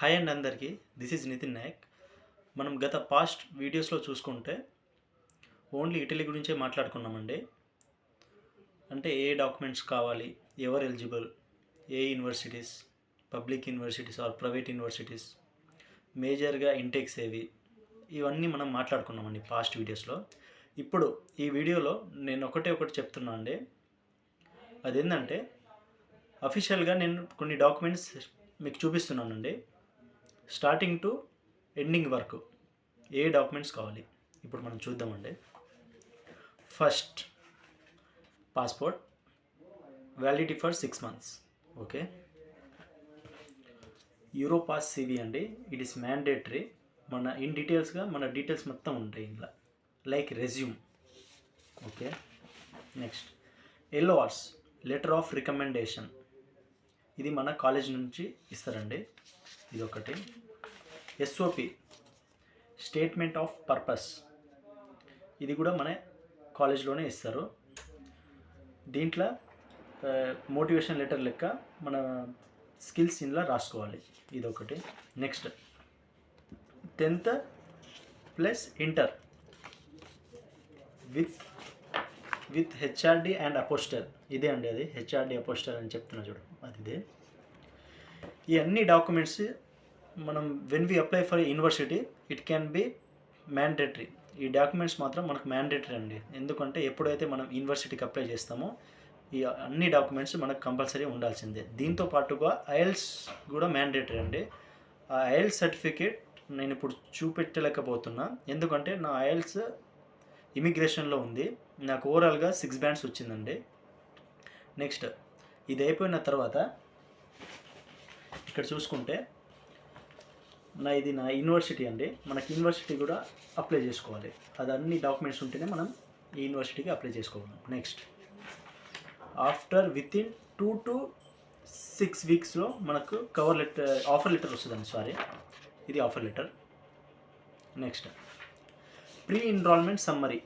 Hi and అందరికీ this is Nitin Naik. మనం గత పాస్ట్ వీడియోస్లో చూసుకుంటే ఓన్లీ ఇటలీ గురించే మాట్లాడుకున్నామండి. అంటే ఏ డాక్యుమెంట్స్ కావాలి, ఎవరు eligible, A universities, public universities or private universities, మేజర్గా ఇంటేక్స్ ఏవి, ఇవన్నీ మనం మాట్లాడుకున్నామండి పాస్ట్ వీడియోస్లో. ఇప్పుడు ఈ వీడియోలో నేను ఒకటి చెప్తున్నా అండి. అదేంటంటే అఫీషియల్గా నేను కొన్ని డాక్యుమెంట్స్ మీకు చూపిస్తున్నానండి. స్టార్టింగ్ టు ఎండింగ్ వరకు ఏ డాక్యుమెంట్స్ కావాలి ఇప్పుడు మనం చూద్దామండి. First passport, validity for 6 months. Okay, Europass CV అండి. It is mandatory. మన మన డీటెయిల్స్ మొత్తం ఉంటాయి ఇందులో, like resume. Okay, next LORs, letter of recommendation. ఇది మన కాలేజ్ నుంచి ఇస్తారండి, ఇది ఒకటి. ఎస్ఓపి, స్టేట్మెంట్ ఆఫ్ పర్పస్, ఇది కూడా మన కాలేజ్లోనే ఇస్తారు. దీంట్లో మోటివేషన్ లెటర్ లెక్క మన స్కిల్స్ ఇందులో రాసుకోవాలి, ఇది ఒకటి. Next 10th plus inter with HRD and apostille. ఇదే అండి, అది హెచ్ఆర్డి అపోస్టర్ అని చెప్తున్నా చూడు, అది ఇదే. ఈ అన్ని డాక్యుమెంట్స్ మనం when we apply for university it can be mandatory. ఈ డాక్యుమెంట్స్ మాత్రం మనకు మ్యాండేటరీ అండి. ఎందుకంటే ఎప్పుడైతే మనం యూనివర్సిటీకి అప్లై చేస్తామో ఈ అన్ని డాక్యుమెంట్స్ మనకు కంపల్సరీ ఉండాల్సిందే. దీంతో పాటుగా ఐఎల్స్ కూడా మ్యాండేటరీ అండి. ఆ ఐఎల్స్ సర్టిఫికేట్ నేను ఇప్పుడు చూపెట్టలేకపోతున్నా, ఎందుకంటే నా ఐఎల్స్ ఇమిగ్రేషన్లో ఉంది. నాకు ఓవరాల్గా 6 bands వచ్చిందండి. నెక్స్ట్ ఇది అయిపోయిన తర్వాత ఇక్కడ చూసుకుంటే ఇది నా యూనివర్సిటీ అండి. మనకి యూనివర్సిటీ కూడా అప్లై చేసుకోవాలి. అది అన్ని డాక్యుమెంట్స్ ఉంటేనే మనం ఈ యూనివర్సిటీకి అప్లై చేసుకోవాలి. నెక్స్ట్ ఆఫ్టర్ వితిన్ 2 to 6 weeksలో మనకు ఆఫర్ లెటర్ వస్తుందండి. సారీ, ఇది offer letter. Next pre enrolment summary.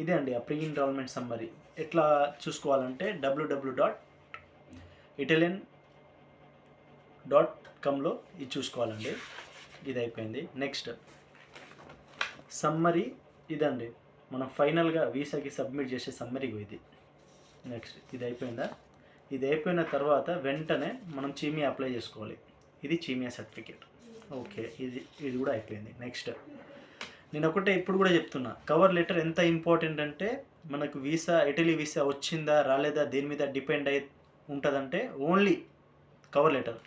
ఇదే అండి ఆ ప్రీ ఎన్రోల్మెంట్ సమ్మరీ. ఎట్లా చూసుకోవాలంటే www.italian.comలో ఇది చూసుకోవాలండి. ఇది అయిపోయింది. నెక్స్ట్ సమ్మరీ, ఇదండి మనం ఫైనల్గా వీసాకి సబ్మిట్ చేసే సమ్మరీ ఇది. నెక్స్ట్ ఇది అయిపోయిందా? ఇది అయిపోయిన తర్వాత వెంటనే మనం చీమియా అప్లై చేసుకోవాలి. ఇది చీమియా సర్టిఫికేట్. ఓకే, ఇది కూడా అయిపోయింది. నెక్స్ట్ నేను ఒకటే ఇప్పుడు కూడా చెప్తున్నా, కవర్ లెటర్ ఎంత ఇంపార్టెంట్ అంటే మనకు ఇటలీ వీసా వచ్చిందా రాలేదా దేని మీద డిపెండ్ అయి ఉంటుందంటే ఓన్లీ కవర్ లెటర్.